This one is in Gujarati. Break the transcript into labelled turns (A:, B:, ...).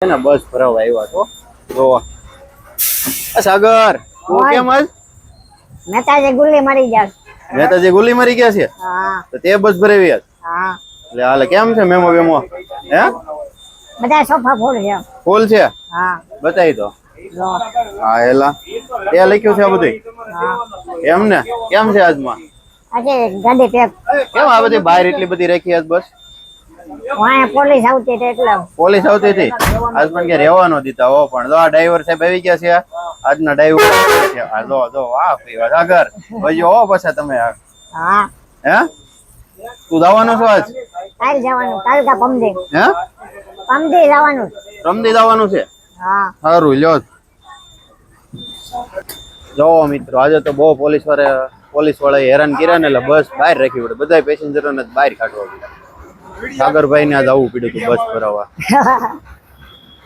A: ને બસ ભરાવા આવ્યા તો જો સાગર તું કેમ આજ
B: મહેતાજી ગુલ્લી મરી ગયા.
A: મહેતાજી ગુલ્લી મરી ગયા છે
B: હા
A: તો તે બસ ભરાવી આજ
B: હા
A: એટલે હાલે કેમ છે મેમો વેમો હે
B: બધા સોફા ફૂલ છે.
A: ફૂલ છે
B: હા
A: બતાવી તો
B: જો
A: હા એલા એ લખ્યું છે આ બધું
B: હા
A: એમ ને કેમ છે આજમાં
B: આજે ગાડી પેક
A: કેમ આ બધી બહાર એટલી બધી રાખી આજ બસ
B: વાય પોલીસ આવતી હતી એટલે
A: પોલીસ આવતી હતી આજ પણ કે રહેવાનો દીધા હો પણ જો આ ડ્રાઈવર સાહેબ આવી ગયા છે આજના ડ્રાઈવર છે આ જો જો વાહ ભાઈ સાગર ભાઈ હો પછી તમે
B: હા
A: હે તું જવાનો છો આજ
B: કાલ જવાનું કાલ કા પમદી
A: હે
B: જવાનું.
A: રમદી જવાનું છે
B: હા
A: સારું લ્યો જો મિત્રો આજે તો બહુ પોલીસ વાળા હેરાન કર્યા ને એટલે બસ બહાર રાખી પડે બધા પેસેન્જરોને બહાર કાઢવા પડે સાગરભાઈ ને આજ આવવું પડ્યું હતું બસ ભરાવા